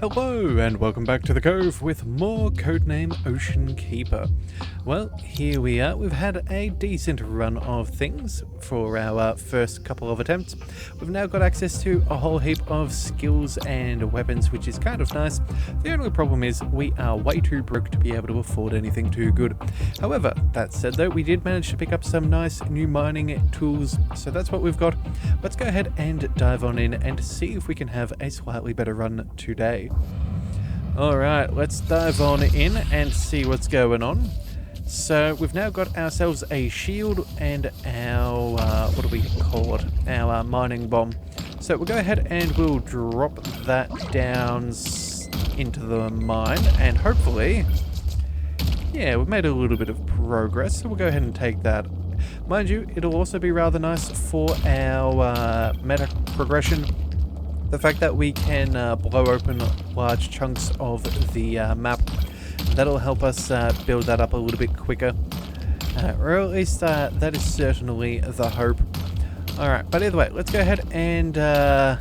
Hello and welcome back to the Cove with more Codename Ocean Keeper. Well, here we are. We've had a decent run of things for our first couple of attempts. We've now got access to a whole heap of skills and weapons, which is kind of nice. The only problem is we are way too broke to be able to afford anything too good. However, that said though, we did manage to pick up some nice new mining tools, so that's what we've got. Let's go ahead and dive on in and see if we can have a slightly better run today. Alright, let's dive on in and see what's going on. So we've now got ourselves a shield and our, what do we call it? Our mining bomb. So we'll go ahead and we'll drop that down into the mine and hopefully, yeah, we've made a little bit of progress. So we'll go ahead and take that. Mind you, it'll also be rather nice for our meta progression. The fact that we can blow open large chunks of the map, that'll help us build that up a little bit quicker. Or at least that is certainly the hope. Alright, but either way, let's go ahead and I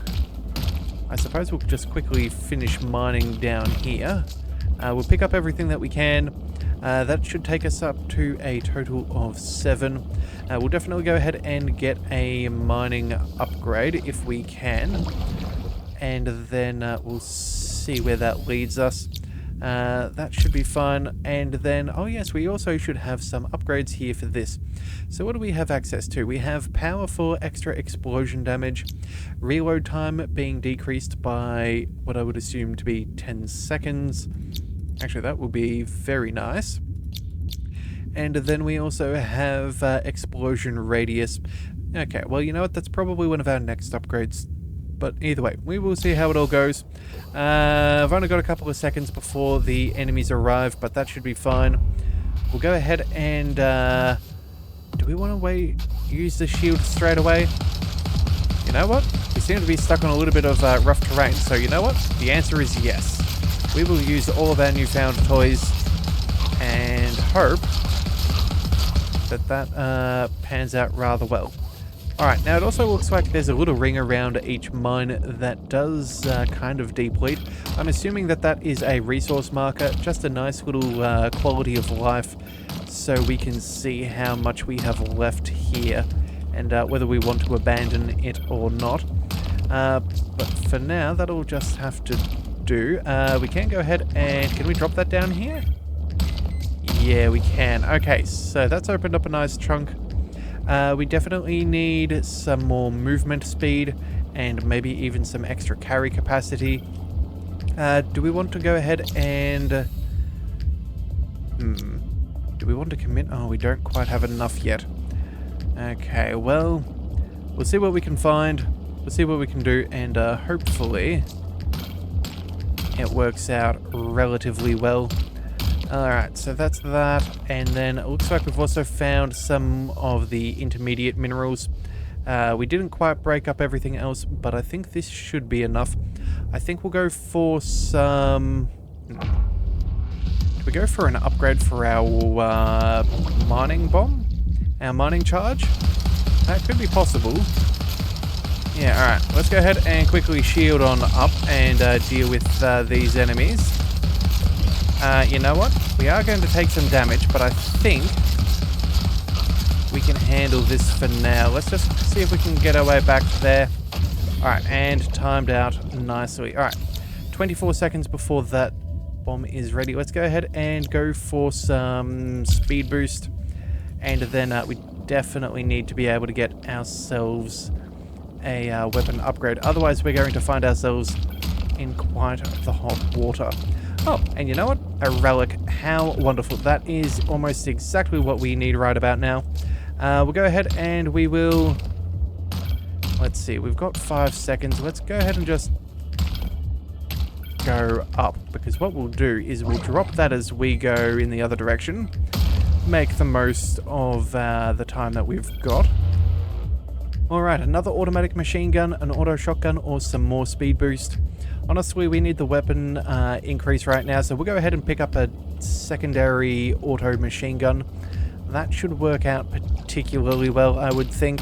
suppose we'll just quickly finish mining down here. We'll pick up everything that we can. That should take us up to a total of 7. We'll definitely go ahead and get a mining upgrade if we can. And then we'll see where that leads us. That should be fun. And then, oh yes, we also should have some upgrades here for this. So what do we have access to? We have power for extra explosion damage, reload time being decreased by what I would assume to be 10 seconds. Actually, that will be very nice. And then we also have explosion radius. Okay, well, you know what? That's probably one of our next upgrades. But either way, we will see how it all goes. I've only got a couple of seconds before the enemies arrive, but that should be fine. We'll go ahead and... do we want to use the shield straight away? You know what? We seem to be stuck on a little bit of rough terrain, so you know what? The answer is yes. We will use all of our newfound toys and hope that that pans out rather well. Alright, now it also looks like there's a little ring around each mine that does kind of deplete. I'm assuming that that is a resource marker, just a nice little quality of life, so we can see how much we have left here, and whether we want to abandon it or not. But for now, that'll just have to do. We can go ahead and... Can we drop that down here? Yeah, we can. Okay, so that's opened up a nice chunk. We definitely need some more movement speed and maybe even some extra carry capacity. Do we want to go ahead and... Do we want to commit? Oh, we don't quite have enough yet. Okay, well, we'll see what we can find. We'll see what we can do, and hopefully it works out relatively well. Alright, so that's that, and then it looks like we've also found some of the intermediate minerals. We didn't quite break up everything else, but I think this should be enough. I think we'll go for some... Do we go for an upgrade for our mining bomb? Our mining charge? That could be possible. Yeah, alright, let's go ahead and quickly shield on up and deal with these enemies. You know what? We are going to take some damage, but I think we can handle this for now. Let's just see if we can get our way back there. Alright, and timed out nicely. Alright, 24 seconds before that bomb is ready. Let's go ahead and go for some speed boost. And then we definitely need to be able to get ourselves a weapon upgrade. Otherwise, we're going to find ourselves in quite the hot water. Oh, and you know what? A relic. How wonderful. That is almost exactly what we need right about now. We'll go ahead and we will... Let's see, we've got 5 seconds. Let's go ahead and just go up, because what we'll do is we'll drop that as we go in the other direction. Make the most of the time that we've got. Alright, another automatic machine gun, an auto shotgun, or some more speed boost. Honestly, we need the weapon increase right now, so we'll go ahead and pick up a secondary auto machine gun. That should work out particularly well, I would think.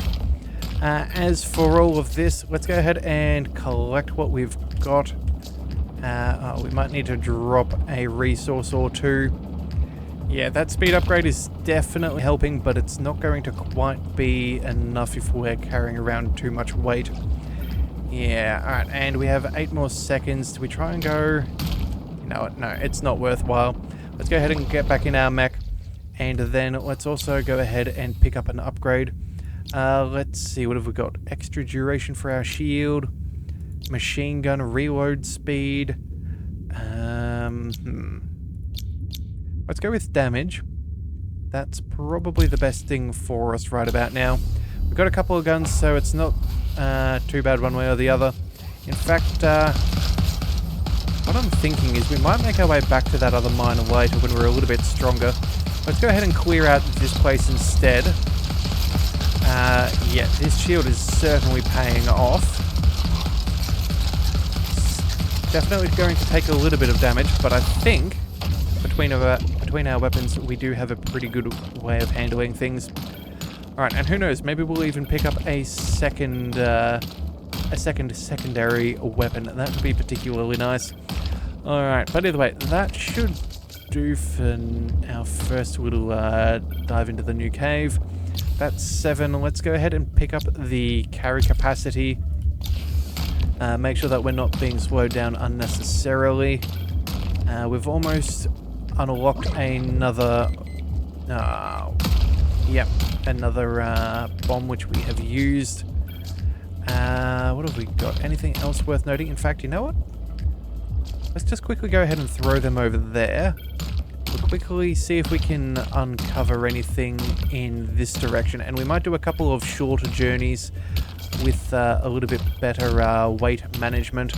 As for all of this, let's go ahead and collect what we've got. We might need to drop a resource or two. Yeah, that speed upgrade is definitely helping, but it's not going to quite be enough if we're carrying around too much weight. Yeah, alright, and we have 8 more seconds. Do we try and go... You know what? No, it's not worthwhile. Let's go ahead and get back in our mech. And then let's also go ahead and pick up an upgrade. Let's see, what have we got? Extra duration for our shield. Machine gun reload speed. Let's go with damage. That's probably the best thing for us right about now. We've got a couple of guns, so it's not too bad one way or the other. In fact, what I'm thinking is we might make our way back to that other mine later when we're a little bit stronger. Let's go ahead and clear out this place instead. Yeah, this shield is certainly paying off. It's definitely going to take a little bit of damage, but I think between our weapons we do have a pretty good way of handling things. Alright, and who knows, maybe we'll even pick up a secondary weapon. That would be particularly nice. Alright, but either way, that should do for our first little dive into the new cave. That's 7. Let's go ahead and pick up the carry capacity. Make sure that we're not being slowed down unnecessarily. We've almost unlocked another... yep, another bomb which we have used. What have we got? Anything else worth noting? In fact, you know what? Let's just quickly go ahead and throw them over there. We'll quickly see if we can uncover anything in this direction. And we might do a couple of shorter journeys with a little bit better weight management.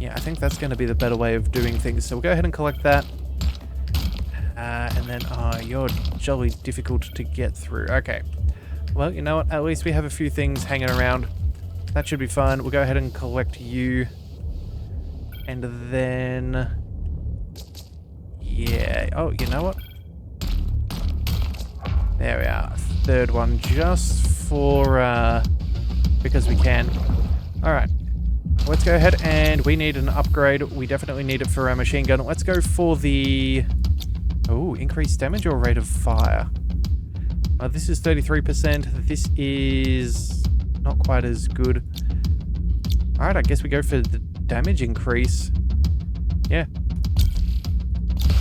Yeah, I think that's going to be the better way of doing things. So we'll go ahead and collect that. And then, you're jolly difficult to get through. Okay. Well, you know what? At least we have a few things hanging around. That should be fun. We'll go ahead and collect you. And then... Yeah. Oh, you know what? There we are. Third one, just for... because we can. Alright. Let's go ahead and we need an upgrade. We definitely need it for our machine gun. Let's go for the... Oh, increased damage or rate of fire? This is 33%. This is not quite as good. Alright, I guess we go for the damage increase. Yeah.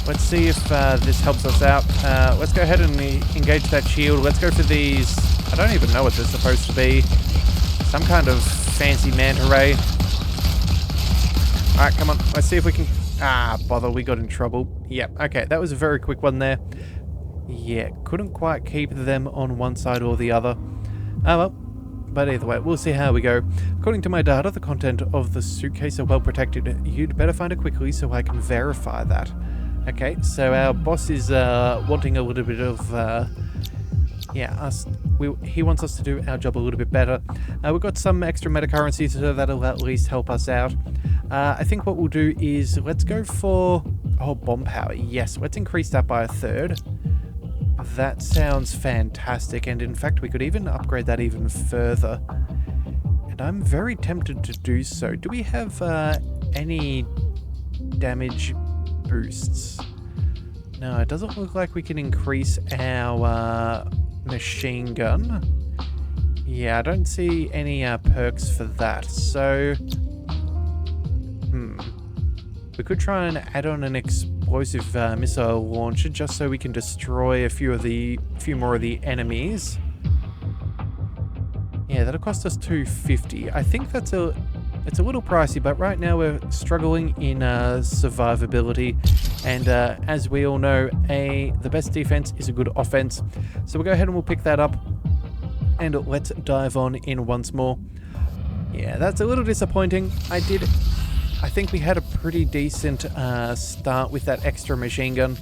Let's see if this helps us out. Let's go ahead and engage that shield. Let's go for these... I don't even know what they're supposed to be. Some kind of fancy manta ray. Alright, come on. Let's see if we can... bother. We got in trouble. Yep. Okay, that was a very quick one there. Yeah, couldn't quite keep them on one side or the other. Oh well. But either way, we'll see how we go. According to my data, the content of the suitcase are well protected. You'd better find it quickly so I can verify that. Okay, so our boss is wanting a little bit of... he wants us to do our job a little bit better. We've got some extra meta currency, so that'll at least help us out. I think what we'll do is let's go for... Oh, bomb power. Yes, let's increase that by 1/3. That sounds fantastic, and in fact we could even upgrade that even further. And I'm very tempted to do so. Do we have any damage boosts? No, it doesn't look like we can increase our machine gun. Yeah, I don't see any perks for that, so... We could try and add on an explosive missile launcher just so we can destroy a few more of the enemies. Yeah, that'll cost us 250. I think it's a little pricey, but right now we're struggling in survivability, and as we all know, the best defense is a good offense. So we'll go ahead and we'll pick that up, and let's dive on in once more. Yeah, that's a little disappointing. I think we had a pretty decent start with that extra machine gun,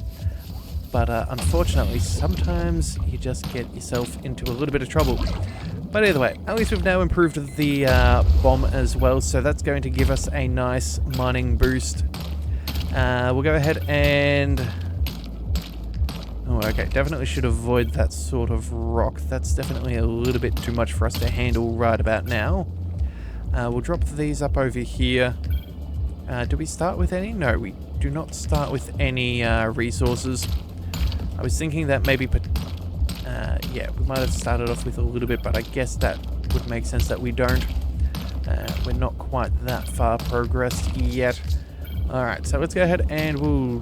but unfortunately sometimes you just get yourself into a little bit of trouble. But either way, at least we've now improved the bomb as well, so that's going to give us a nice mining boost. We'll go ahead and... Oh, okay, definitely should avoid that sort of rock. That's definitely a little bit too much for us to handle right about now. We'll drop these up over here. Do we start with any? No, we do not start with any resources. I was thinking that maybe, yeah, we might have started off with a little bit, but I guess that would make sense that we don't. We're not quite that far progressed yet. Alright, so let's go ahead and we'll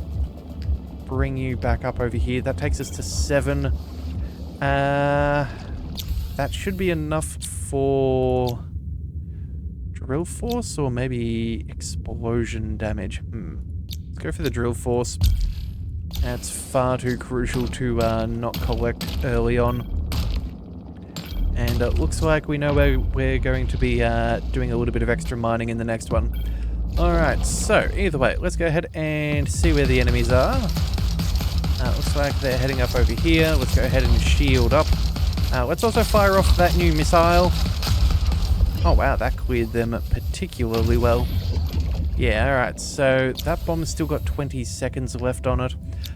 bring you back up over here. That takes us to 7. That should be enough for drill force or maybe explosion damage. Let's go for the drill force. That's far too crucial to not collect early on. And it looks like we know where we're going to be doing a little bit of extra mining in the next one. Alright, so either way, let's go ahead and see where the enemies are. Looks like they're heading up over here. Let's go ahead and shield up. Let's also fire off that new missile. Oh wow, that cleared them particularly well. Yeah, alright, so that bomb's still got 20 seconds left on it.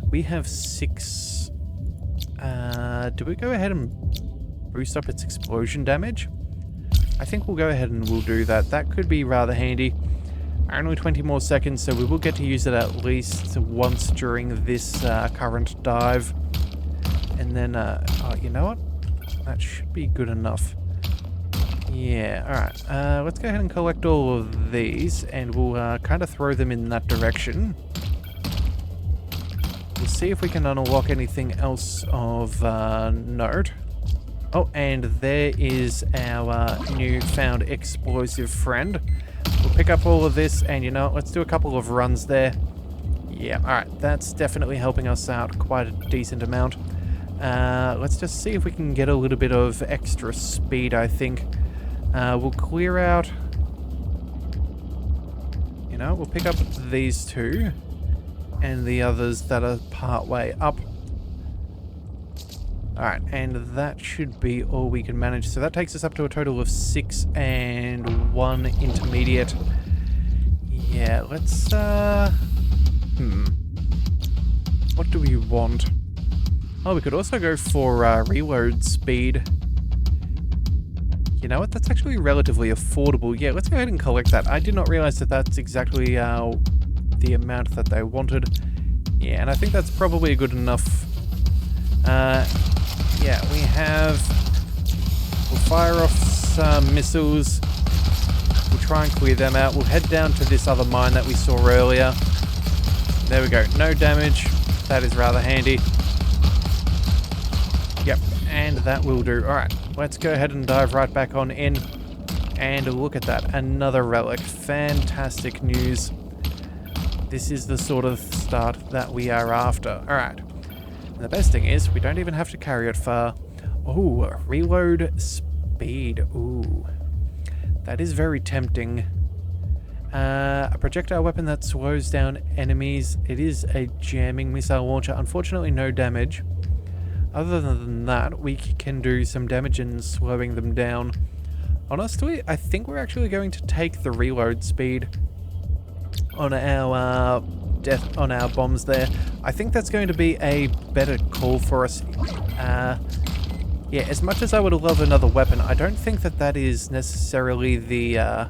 We have 6... do we go ahead and boost up its explosion damage? I think we'll go ahead and we'll do that. That could be rather handy. Only 20 more seconds, so we will get to use it at least once during this current dive. And then, oh, you know what? That should be good enough. Yeah, alright. Let's go ahead and collect all of these, and we'll kind of throw them in that direction. We'll see if we can unlock anything else of note. Oh, and there is our newfound explosive friend. We'll pick up all of this, and you know, let's do a couple of runs there. Yeah, alright, that's definitely helping us out quite a decent amount. Let's just see if we can get a little bit of extra speed, I think. We'll clear out... You know, we'll pick up these two, and the others that are part way up. Alright, and that should be all we can manage. So that takes us up to a total of 6 and 1 intermediate. Yeah, let's, what do we want? Oh, we could also go for reload speed. You know what? That's actually relatively affordable. Yeah, let's go ahead and collect that. I did not realize that that's exactly the amount that they wanted. Yeah, and I think that's probably good enough. Yeah, we have... We'll fire off some missiles. We'll try and clear them out. We'll head down to this other mine that we saw earlier. There we go. No damage. That is rather handy. Yep, and that will do. Alright, let's go ahead and dive right back on in. And look at that. Another relic. Fantastic news. This is the sort of start that we are after. Alright. And the best thing is, we don't even have to carry it far. Ooh, reload speed. Ooh. That is very tempting. A projectile weapon that slows down enemies. It is a jamming missile launcher. Unfortunately, no damage. Other than that, we can do some damage in slowing them down. Honestly, I think we're actually going to take the reload speed on our on our bombs there. I think that's going to be a better call for us. Yeah, as much as I would love another weapon, I don't think that that is necessarily the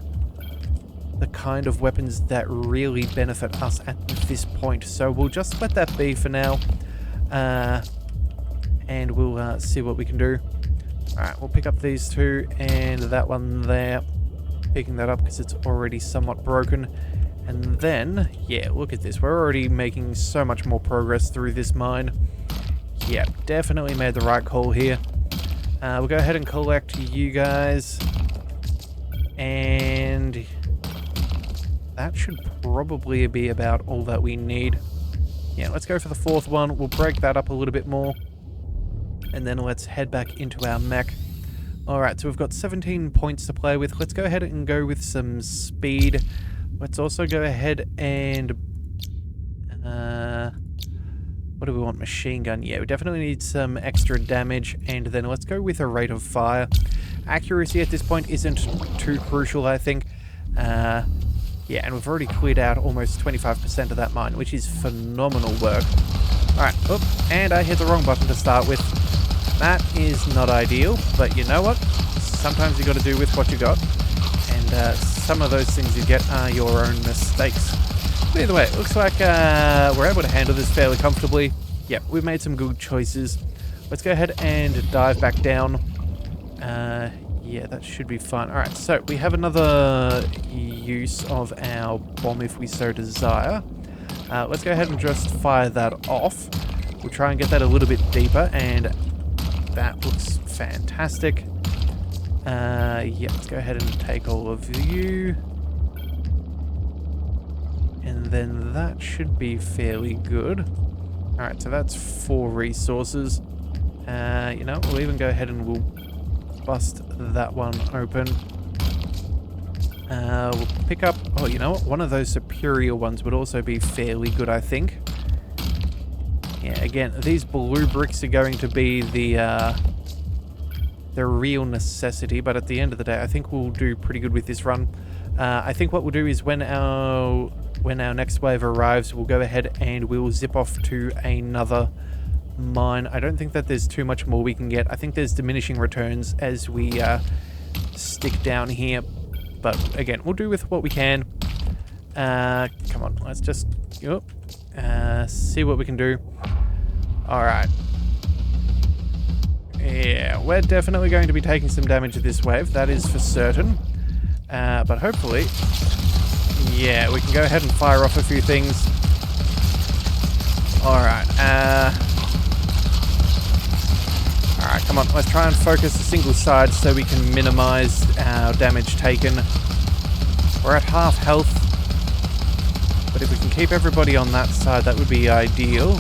kind of weapons that really benefit us at this point. So we'll just let that be for now, and we'll see what we can do. Alright, we'll pick up these two and that one there. Picking that up because it's already somewhat broken. And then, yeah, look at this. We're already making so much more progress through this mine. Yeah, definitely made the right call here. We'll go ahead and collect you guys. And that should probably be about all that we need. Yeah, let's go for the fourth one. We'll break that up a little bit more. And then let's head back into our mech. Alright, so we've got 17 points to play with. Let's go ahead and go with some speed. Let's also go ahead and... what do we want? Machine gun. Yeah, we definitely need some extra damage. And then let's go with a rate of fire. Accuracy at this point isn't too crucial, I think. Yeah, and we've already cleared out almost 25% of that mine, which is phenomenal work. Alright, oh, and I hit the wrong button to start with. That is not ideal, but you know what? Sometimes you got to do with what you got. And some of those things you get are your own mistakes. But either way, it looks like we're able to handle this fairly comfortably. Yep, we've made some good choices. Let's go ahead and dive back down. Yeah, that should be fine. Alright, so we have another use of our bomb if we so desire. Let's go ahead and just fire that off. We'll try and get that a little bit deeper, and that looks fantastic. Yeah, let's go ahead and take all of you. And then that should be fairly good. Alright, so that's 4 resources. You know, we'll even go ahead and we'll bust that one open. We'll pick up... Oh, you know what? One of those superior ones would also be fairly good, I think. Yeah, again, these blue bricks are going to be the real necessity, but at the end of the day, I think we'll do pretty good with this run. I think what we'll do is when our next wave arrives, we'll go ahead and we'll zip off to another mine. I don't think that there's too much more we can get. I think there's diminishing returns as we stick down here. But again, we'll do with what we can. Come on, let's just see what we can do. Alright. Yeah, we're definitely going to be taking some damage to this wave, that is for certain. But hopefully, yeah, we can go ahead and fire off a few things. Alright, alright, come on, let's try and focus a single side so we can minimize our damage taken. We're at half health, but if we can keep everybody on that side, that would be ideal.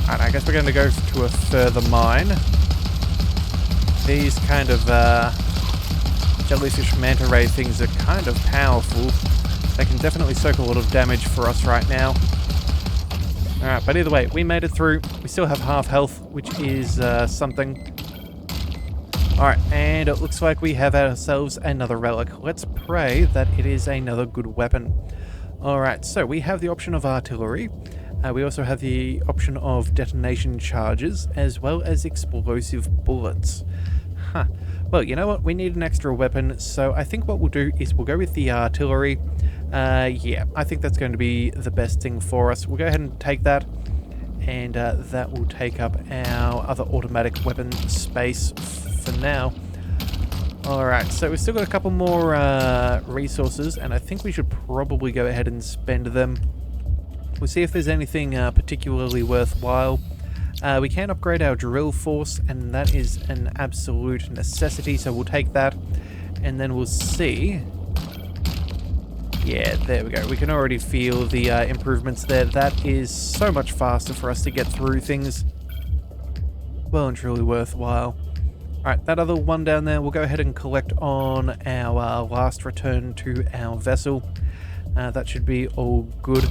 Alright, I guess we're going to go to a further mine. These kind of jellyfish manta ray things are kind of powerful. They can definitely soak a lot of damage for us right now. Alright, but either way, we made it through. We still have half health, which is something. Alright, and it looks like we have ourselves another relic. Let's pray that it is another good weapon. Alright, so we have the option of artillery. We also have the option of detonation charges, as well as explosive bullets. Huh. Well, you know what? We need an extra weapon, so I think what we'll do is we'll go with the artillery. Yeah, I think that's going to be the best thing for us. We'll go ahead and take that, and that will take up our other automatic weapon space for now. Alright, so we've still got a couple more resources, and I think we should probably go ahead and spend them. We'll see if there's anything particularly worthwhile. We can upgrade our drill force, and that is an absolute necessity, so we'll take that, and then we'll see. Yeah, there we go. We can already feel the improvements there. That is so much faster for us to get through things. Well and truly worthwhile. Alright, that other one down there, we'll go ahead and collect on our last return to our vessel. That should be all good.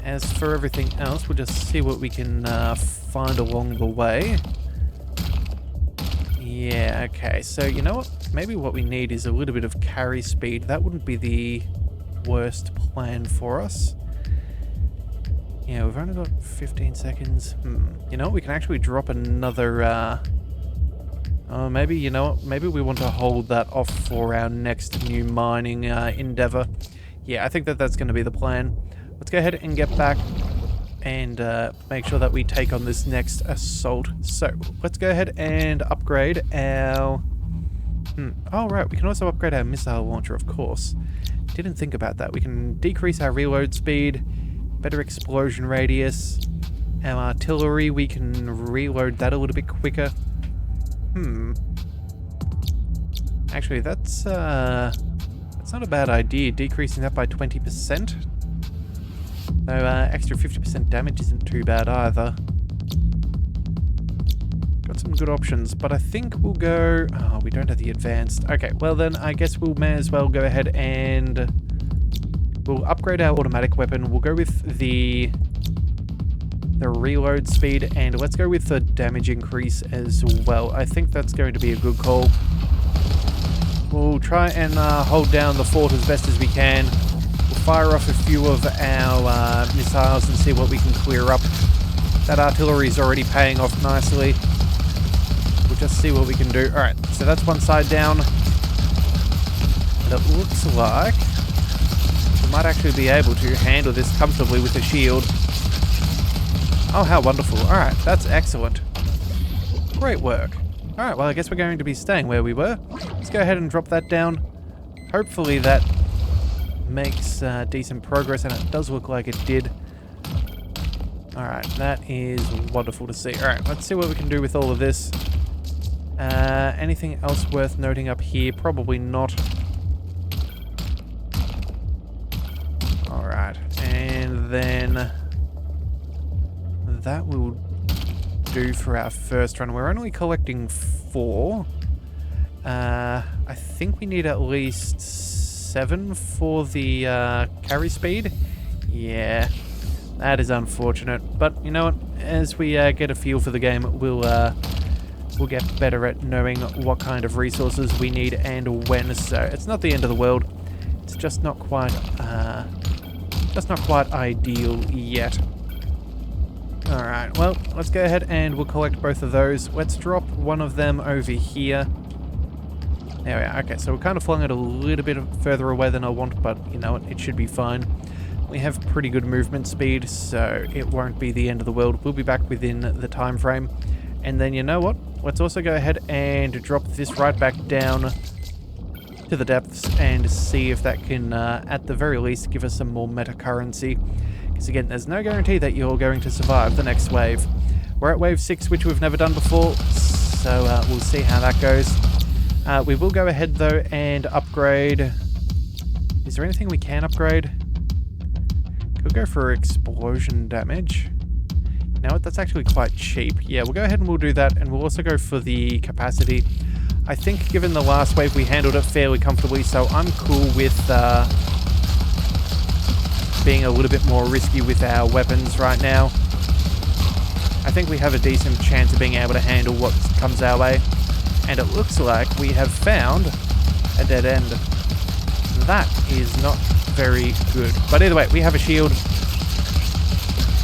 As for everything else, we'll just see what we can find along the way. Yeah, okay, so you know what? Maybe what we need is a little bit of carry speed. That wouldn't be the worst plan for us. Yeah, we've only got 15 seconds. You know what? We can actually drop another... Oh, maybe, you know what? Maybe we want to hold that off for our next new mining endeavor. Yeah, I think that that's going to be the plan. Let's go ahead and get back and make sure that we take on this next assault. So, let's go ahead and upgrade our... Oh, right, we can also upgrade our missile launcher, of course. Didn't think about that. We can decrease our reload speed, better explosion radius. Our artillery, we can reload that a little bit quicker. Actually, that's not a bad idea, decreasing that by 20%. So extra 50% damage isn't too bad either. Got some good options, but I think we'll go... Oh, we don't have the advanced. Okay, well then I guess we may as well go ahead and we'll upgrade our automatic weapon. We'll go with the reload speed, and let's go with the damage increase as well. I think that's going to be a good call. We'll try and hold down the fort as best as we can. We'll fire off a few of our missiles and see what we can clear up. That artillery is already paying off nicely. We'll just see what we can do. Alright, so that's one side down. And it looks like we might actually be able to handle this comfortably with a shield. Oh, how wonderful. Alright, that's excellent. Great work. Alright, well, I guess we're going to be staying where we were. Let's go ahead and drop that down. Hopefully that makes decent progress, and it does look like it did. Alright, that is wonderful to see. Alright, let's see what we can do with all of this. Anything else worth noting up here? Probably not. Alright, and then that will do for our first run. We're only collecting 4. I think we need at least 7 for the carry speed. Yeah, that is unfortunate. But you know what? As we get a feel for the game, we'll get better at knowing what kind of resources we need and when. So it's not the end of the world. It's just not quite ideal yet. Alright, well, let's go ahead and we'll collect both of those. Let's drop one of them over here. There we are. Okay, so we're kind of flung it a little bit further away than I want, but you know what, it should be fine. We have pretty good movement speed, so it won't be the end of the world. We'll be back within the time frame. And then you know what? Let's also go ahead and drop this right back down to the depths and see if that can, at the very least, give us some more meta currency. Because again, there's no guarantee that you're going to survive the next wave. We're at wave 6, which we've never done before, so we'll see how that goes. We will go ahead though and upgrade. Is there anything we can upgrade? We'll go for explosion damage. You know what, that's actually quite cheap. Yeah, we'll go ahead and we'll do that, and we'll also go for the capacity. I think given the last wave we handled it fairly comfortably, so I'm cool with being a little bit more risky with our weapons right now. I think we have a decent chance of being able to handle what comes our way. And it looks like we have found a dead end. That is not very good. But either way, we have a shield.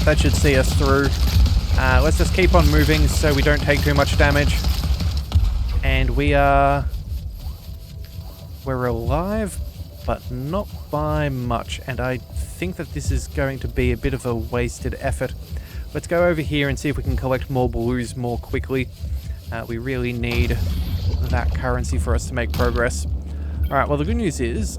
That should see us through. Let's just keep on moving so we don't take too much damage. And we're alive, but not by much. And I think that this is going to be a bit of a wasted effort. Let's go over here and see if we can collect more blues more quickly. We really need that currency for us to make progress. Alright, well the good news is,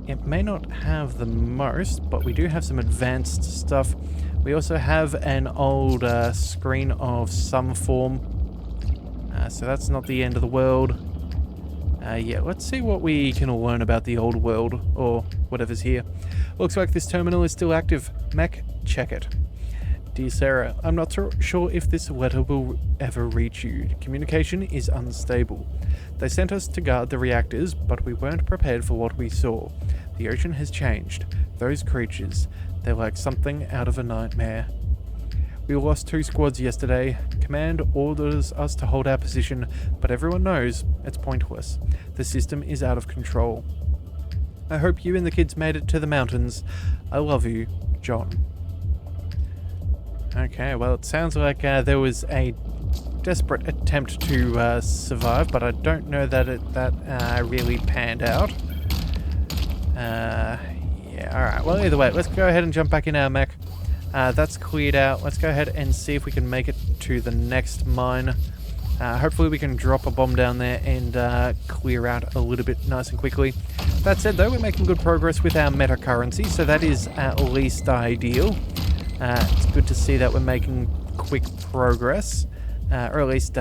it may not have the most, but we do have some advanced stuff. We also have an old screen of some form, so that's not the end of the world. Yeah, let's see what we can learn about the old world, or whatever's here. Looks like this terminal is still active. Mech, check it. Dear Sarah, I'm not sure if this letter will ever reach you. Communication is unstable. They sent us to guard the reactors, but we weren't prepared for what we saw. The ocean has changed. Those creatures, they're like something out of a nightmare. We lost 2 squads yesterday. Command orders us to hold our position, but everyone knows it's pointless. The system is out of control. I hope you and the kids made it to the mountains. I love you, John. Okay, well, it sounds like there was a desperate attempt to survive, but I don't know that that really panned out. Yeah, alright. Well, either way, let's go ahead and jump back in our mech. That's cleared out. Let's go ahead and see if we can make it to the next mine. Hopefully we can drop a bomb down there and clear out a little bit nice and quickly. That said, though, we're making good progress with our meta currency, so that is at least ideal. It's good to see that we're making quick progress, or at least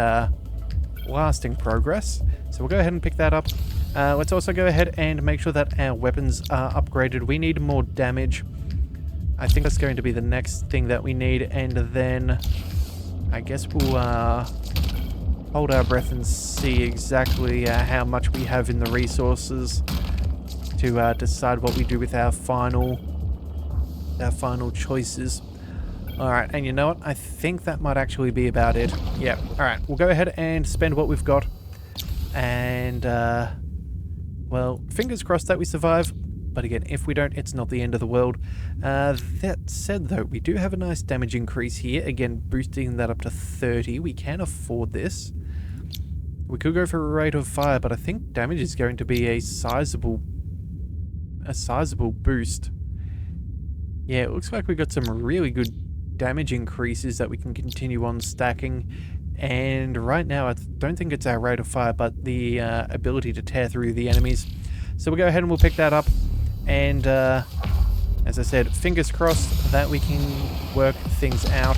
lasting progress. So we'll go ahead and pick that up. Let's also go ahead and make sure that our weapons are upgraded. We need more damage. I think that's going to be the next thing that we need, and then I guess we'll hold our breath and see exactly how much we have in the resources to decide what we do with our final choices. Alright, and you know what? I think that might actually be about it. Yeah, alright, we'll go ahead and spend what we've got. And, well, fingers crossed that we survive. But again, if we don't, it's not the end of the world. That said, though, we do have a nice damage increase here. Again, boosting that up to 30. We can afford this. We could go for a rate of fire, but I think damage is going to be a sizable boost. Yeah, it looks like we got some really good damage increases that we can continue on stacking. And right now, I don't think it's our rate of fire, but the ability to tear through the enemies. So we'll go ahead and we'll pick that up. And as I said, fingers crossed that we can work things out.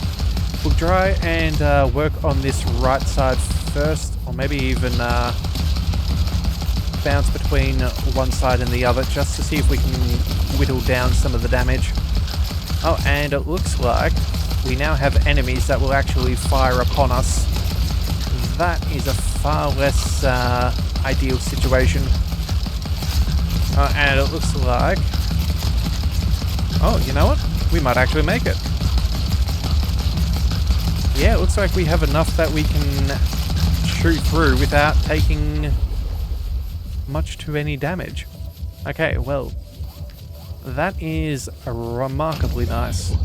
We'll try and work on this right side first, or maybe even bounce between one side and the other, just to see if we can whittle down some of the damage. Oh, and it looks like we now have enemies that will actually fire upon us. That is a far less ideal situation. Oh, and it looks like... Oh, you know what? We might actually make it. Yeah, it looks like we have enough that we can shoot through without taking much to any damage. Okay, well, that is remarkably nice.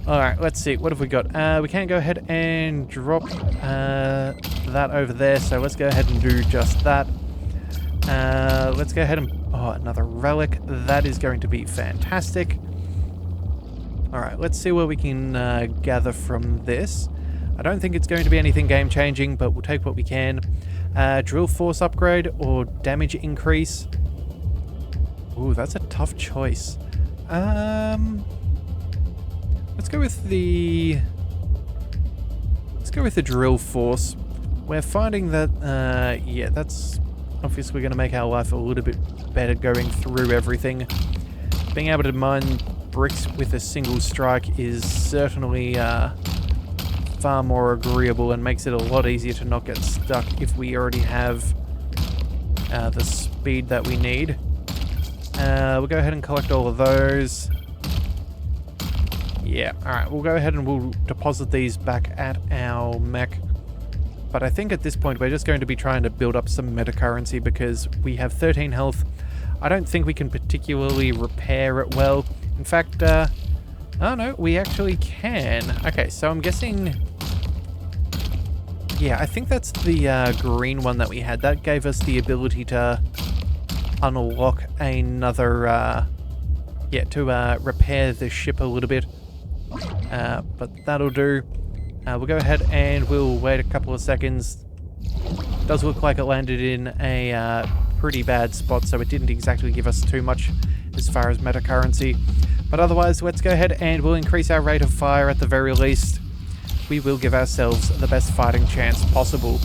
Alright, let's see. What have we got? We can go ahead and drop that over there, so let's go ahead and do just that. Let's go ahead and... Oh, another relic. That is going to be fantastic. Alright, let's see what we can gather from this. I don't think it's going to be anything game-changing, but we'll take what we can. Drill force upgrade or damage increase. Ooh, that's a tough choice. Let's go with the drill force. We're finding that, yeah, that's obviously going to make our life a little bit better going through everything. Being able to mine bricks with a single strike is certainly far more agreeable and makes it a lot easier to not get stuck if we already have the speed that we need. We'll go ahead and collect all of those. Yeah, alright, we'll go ahead and we'll deposit these back at our mech. But I think at this point we're just going to be trying to build up some meta currency because we have 13 health. I don't think we can particularly repair it well. In fact, oh no, we actually can. Okay, so I'm guessing... Yeah, I think that's the green one that we had. That gave us the ability to unlock another... yeah, to repair the ship a little bit. But that'll do. We'll go ahead and we'll wait a couple of seconds. Does look like it landed in a pretty bad spot, so it didn't exactly give us too much as far as meta currency. But otherwise, let's go ahead and we'll increase our rate of fire at the very least. We will give ourselves the best fighting chance possible.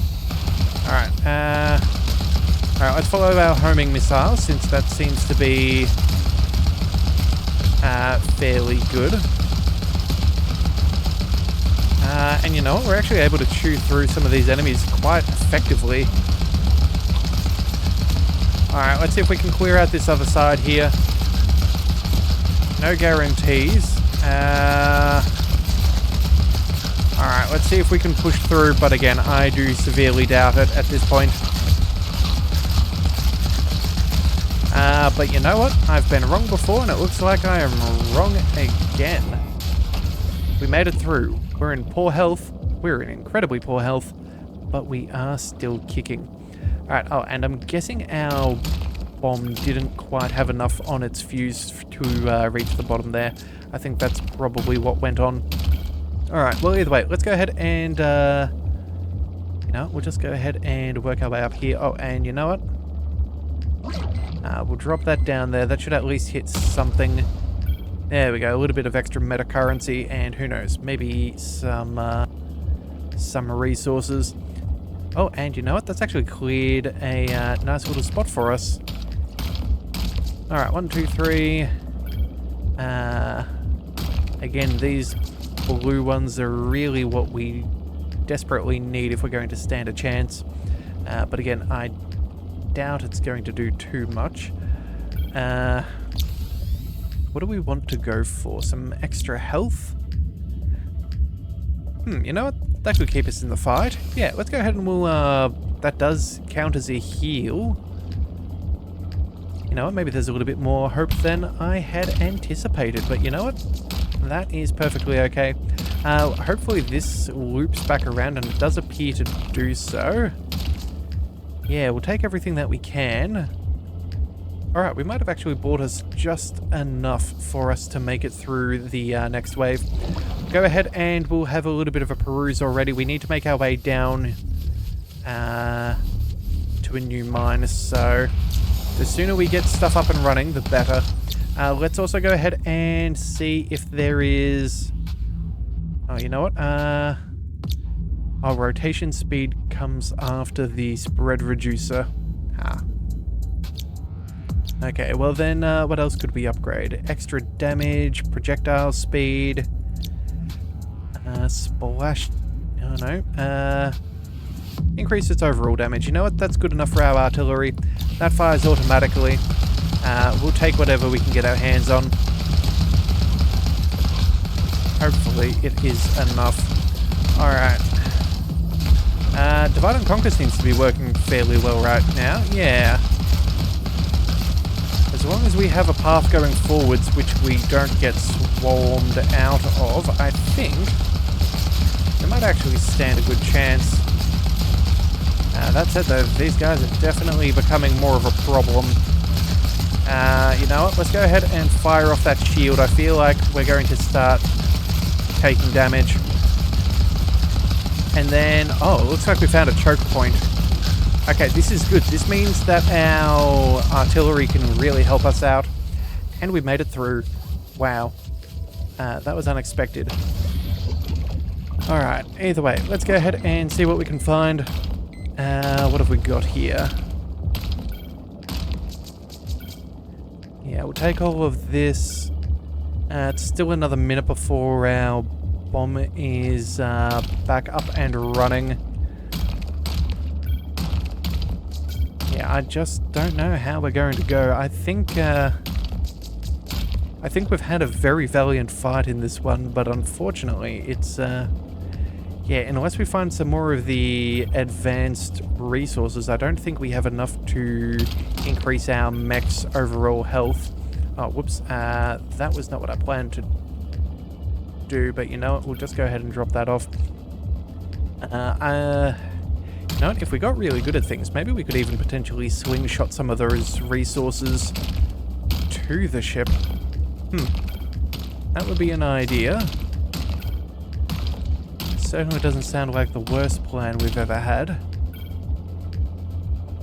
Alright, alright, let's follow our homing missile, since that seems to be fairly good. And you know what? We're actually able to chew through some of these enemies quite effectively. Alright, let's see if we can clear out this other side here. No guarantees. Alright, let's see if we can push through, but again, I do severely doubt it at this point. But you know what? I've been wrong before, and it looks like I am wrong again. We made it through. We're in poor health. We're in incredibly poor health, but we are still kicking. Alright, oh, and I'm guessing our bomb didn't quite have enough on its fuse to reach the bottom there. I think that's probably what went on. Alright, well, either way, let's go ahead and, you know, we'll just go ahead and work our way up here. Oh, and you know what? We'll drop that down there. That should at least hit something. There we go, a little bit of extra meta currency, and who knows, maybe some resources. Oh, and you know what? That's actually cleared a nice little spot for us. Alright, 1, 2, 3. Again, these blue ones are really what we desperately need if we're going to stand a chance. But again, I doubt it's going to do too much. What do we want to go for? Some extra health? You know what? That could keep us in the fight. Yeah, let's go ahead and we'll, that does count as a heal. You know what? Maybe there's a little bit more hope than I had anticipated, but you know what? That is perfectly okay. Hopefully this loops back around, and it does appear to do so. Yeah, we'll take everything that we can. Alright, we might have actually bought us just enough for us to make it through the next wave. Go ahead and we'll have a little bit of a peruse already. We need to make our way down to a new mine, so the sooner we get stuff up and running, the better. Let's also go ahead and see if there is... Oh, you know what? Our rotation speed comes after the spread reducer. Okay, well then, what else could we upgrade? Extra damage, projectile speed, splash... Oh no. Increase its overall damage. You know what? That's good enough for our artillery. That fires automatically. We'll take whatever we can get our hands on. Hopefully it is enough. Alright. Divide and Conquer seems to be working fairly well right now. Yeah. As long as we have a path going forwards which we don't get swarmed out of, I think we might actually stand a good chance. That said though, these guys are definitely becoming more of a problem. You know what, let's go ahead and fire off that shield. I feel like we're going to start taking damage. And then, oh, it looks like we found a choke point. Okay, this is good. This means that our artillery can really help us out. And we've made it through. Wow. That was unexpected. Alright, either way, let's go ahead and see what we can find. What have we got here? Yeah, we'll take all of this. It's still another minute before our bomb is back up and running. Yeah, I just don't know how we're going to go. I think we've had a very valiant fight in this one, but unfortunately, it's yeah, unless we find some more of the advanced resources, I don't think we have enough to increase our mech's overall health. Oh, whoops. That was not what I planned to do, but you know what? We'll just go ahead and drop that off. You know what? If we got really good at things, maybe we could even potentially slingshot some of those resources to the ship. That would be an idea. Certainly doesn't sound like the worst plan we've ever had.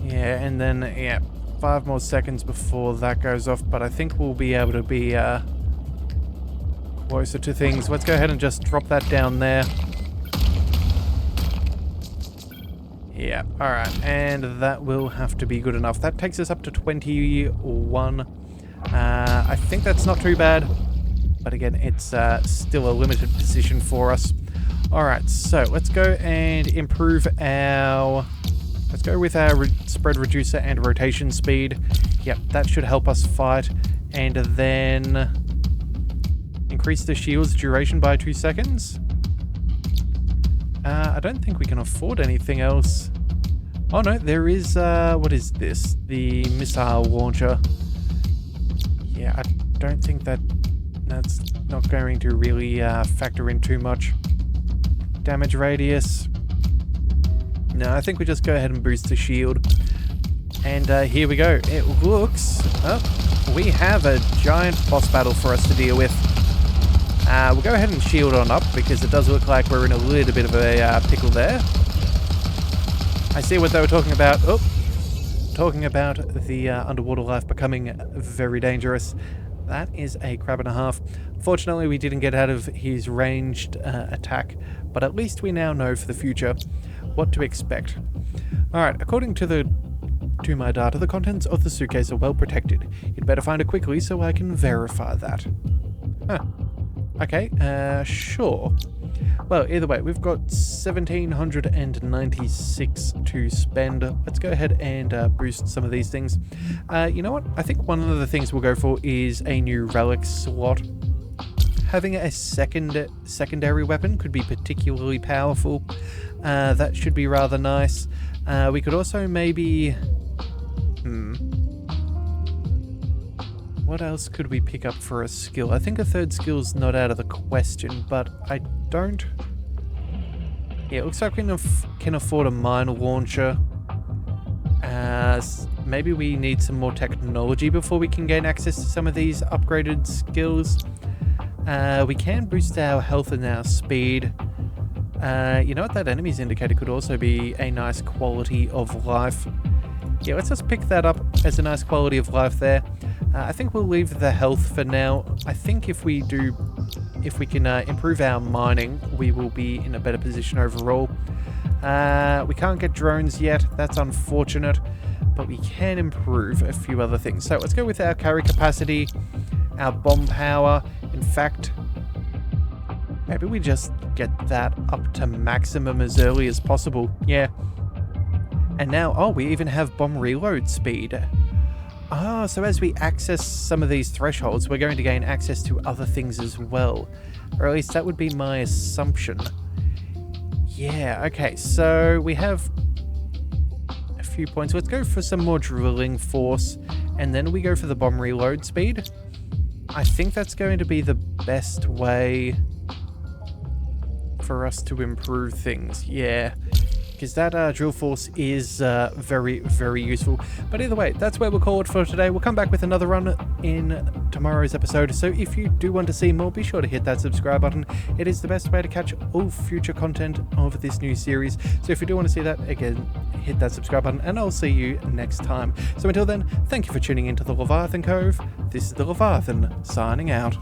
Yeah, and then, yeah, 5 more seconds before that goes off, but I think we'll be able to be closer to things. Let's go ahead and just drop that down there. Yeah, alright, and that will have to be good enough. That takes us up to 21. I think that's not too bad, but again, it's still a limited position for us. Alright, so let's go and improve our... Let's go with our spread reducer and rotation speed. Yep, that should help us fight. And then increase the shield's duration by 2 seconds. I don't think we can afford anything else. Oh no, there is, what is this? The missile launcher. Yeah, I don't think that's not going to really factor in too much. Damage radius. No, I think we just go ahead and boost the shield. And here we go. It looks... Oh, we have a giant boss battle for us to deal with. We'll go ahead and shield on up, because it does look like we're in a little bit of a pickle there. I see what they were talking about. Oh, talking about the underwater life becoming very dangerous. That is a crab and a half. Fortunately, we didn't get out of his ranged attack, but at least we now know for the future what to expect. Alright, according to my data, the contents of the suitcase are well protected. You'd better find it quickly so I can verify that. Huh. Okay, sure. Well, either way, we've got 1,796 to spend. Let's go ahead and boost some of these things. You know what? I think one of the things we'll go for is a new relic slot. Having a secondary weapon could be particularly powerful. That should be rather nice. We could also maybe... What else could we pick up for a skill? I think a third skill's not out of the question, but I don't... Yeah, it looks like we can afford a mine launcher. Maybe we need some more technology before we can gain access to some of these upgraded skills. We can boost our health and our speed. You know what, that enemy's indicator could also be a nice quality of life. Yeah, let's just pick that up as a nice quality of life there. I think we'll leave the health for now. I think if we can improve our mining, we will be in a better position overall. We can't get drones yet, that's unfortunate, but we can improve a few other things. So let's go with our carry capacity, our bomb power. In fact, maybe we just get that up to maximum as early as possible. Yeah. And now, oh, we even have bomb reload speed. Ah, so as we access some of these thresholds, we're going to gain access to other things as well. Or at least that would be my assumption. Yeah, okay, so we have a few points. Let's go for some more drilling force, and then we go for the bomb reload speed. I think that's going to be the best way for us to improve things, yeah. Because that drill force is very, very useful. But either way, that's where we'll call it for today. We'll come back with another run in tomorrow's episode. So if you do want to see more, be sure to hit that subscribe button. It is the best way to catch all future content of this new series. So if you do want to see that, again, hit that subscribe button, and I'll see you next time. So until then, thank you for tuning into the Leviathan Cove. This is the Leviathan, signing out.